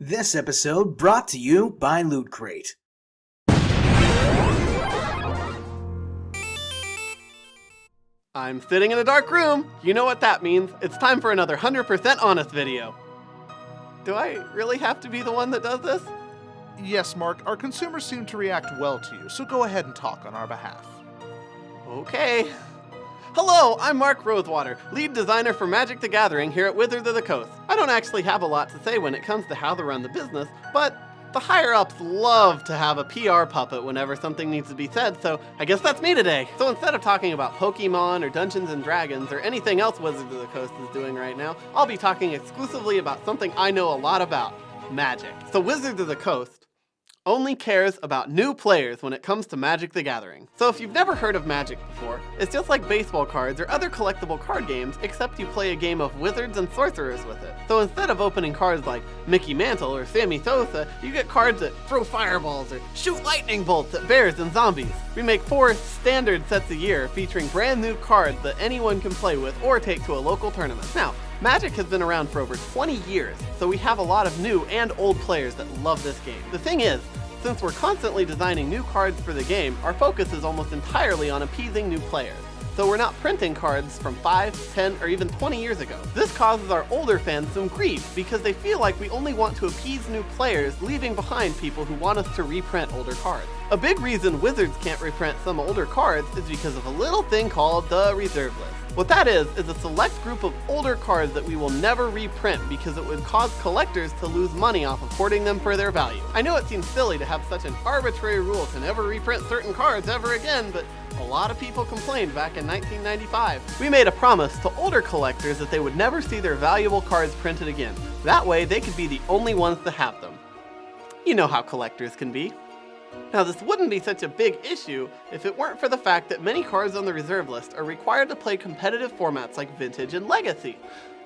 This episode brought to you by Loot Crate. I'm sitting in a dark room. You know what that means. It's time for another 100% honest video. Do I really have to be the one that does this? Yes, Mark, our consumers seem to react well to you, so go ahead and talk on our behalf. Okay. Hello, I'm Mark Rosewater, lead designer for Magic the Gathering here at Wizards of the Coast. I don't actually have a lot to say when it comes to how to run the business, but the higher-ups love to have a PR puppet whenever something needs to be said, so I guess that's me today. So instead of talking about Pokemon or Dungeons & Dragons or anything else Wizards of the Coast is doing right now, I'll be talking exclusively about something I know a lot about, Magic. So Wizards of the Coast only cares about new players when it comes to Magic the Gathering. So if you've never heard of Magic before, it's just like baseball cards or other collectible card games, except you play a game of wizards and sorcerers with it. So instead of opening cards like Mickey Mantle or Sammy Sosa, you get cards that throw fireballs or shoot lightning bolts at bears and zombies. We make 4 standard sets a year featuring brand new cards that anyone can play with or take to a local tournament. Now, Magic has been around for over 20 years, so we have a lot of new and old players that love this game. The thing is, since we're constantly designing new cards for the game, our focus is almost entirely on appeasing new players. So we're not printing cards from 5, 10, or even 20 years ago. This causes our older fans some grief because they feel like we only want to appease new players, leaving behind people who want us to reprint older cards. A big reason Wizards can't reprint some older cards is because of a little thing called the reserve list. What that is a select group of older cards that we will never reprint because it would cause collectors to lose money off of hoarding them for their value. I know it seems silly to have such an arbitrary rule to never reprint certain cards ever again, but a lot of people complained back in 1995. We made a promise to older collectors that they would never see their valuable cards printed again. That way, they could be the only ones to have them. You know how collectors can be. Now, this wouldn't be such a big issue if it weren't for the fact that many cards on the reserve list are required to play competitive formats like Vintage and Legacy.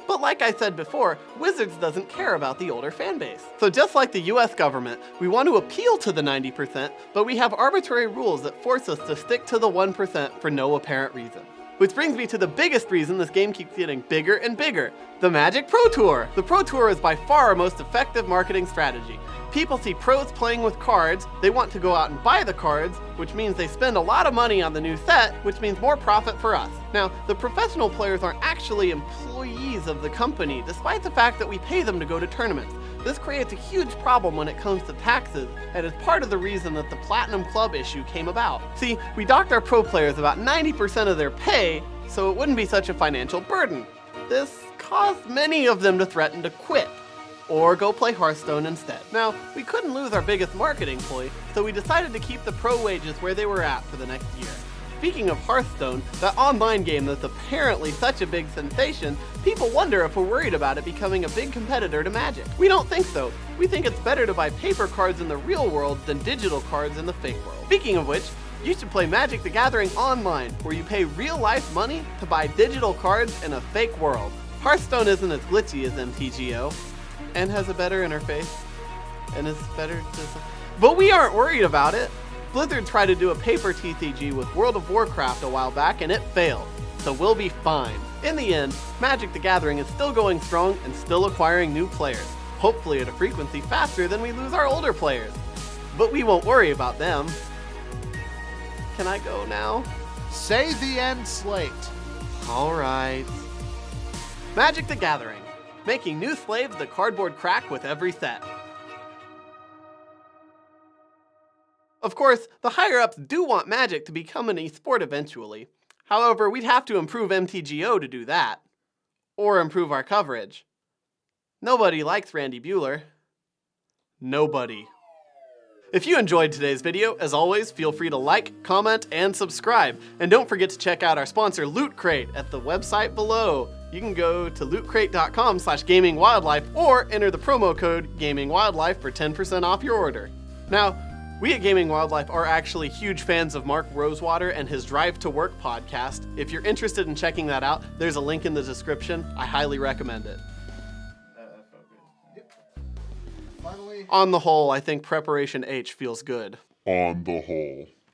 But like I said before, Wizards doesn't care about the older fan base. So just like the US government, we want to appeal to the 90%, but we have arbitrary rules that force us to stick to the 1% for no apparent reason. Which brings me to the biggest reason this game keeps getting bigger and bigger, the Magic Pro Tour. The Pro Tour is by far our most effective marketing strategy. People see pros playing with cards, they want to go out and buy the cards, which means they spend a lot of money on the new set, which means more profit for us. Now, the professional players aren't actually employees of the company, despite the fact that we pay them to go to tournaments. This creates a huge problem when it comes to taxes, and is part of the reason that the Platinum Club issue came about. See, we docked our pro players about 90% of their pay, so it wouldn't be such a financial burden. This caused many of them to threaten to quit, or go play Hearthstone instead. Now, we couldn't lose our biggest marketing ploy, so we decided to keep the pro wages where they were at for the next year. Speaking of Hearthstone, that online game that's apparently such a big sensation, people wonder if we're worried about it becoming a big competitor to Magic. We don't think so. We think it's better to buy paper cards in the real world than digital cards in the fake world. Speaking of which, you should play Magic the Gathering online, where you pay real-life money to buy digital cards in a fake world. Hearthstone isn't as glitchy as MTGO, and has a better interface, and is better design. But we aren't worried about it. Blizzard tried to do a paper TCG with World of Warcraft a while back, and it failed, so we'll be fine. In the end, Magic the Gathering is still going strong and still acquiring new players, hopefully at a frequency faster than we lose our older players. But we won't worry about them. Can I go now? Say the end slate. All right. Magic the Gathering, making new slaves the cardboard crack with every set. Of course, the higher-ups do want Magic to become an esport eventually. However, we'd have to improve MTGO to do that. Or improve our coverage. Nobody likes Randy Bueller. Nobody. If you enjoyed today's video, as always, feel free to like, comment, and subscribe. And don't forget to check out our sponsor, Loot Crate, at the website below. You can go to lootcrate.com/gamingwildlife or enter the promo code gamingwildlife for 10% off your order. Now, we at Gaming Wildlife are actually huge fans of Mark Rosewater and his Drive to Work podcast. If you're interested in checking that out, there's a link in the description. I highly recommend it. Finally. On the whole, I think Preparation H feels good. On the whole.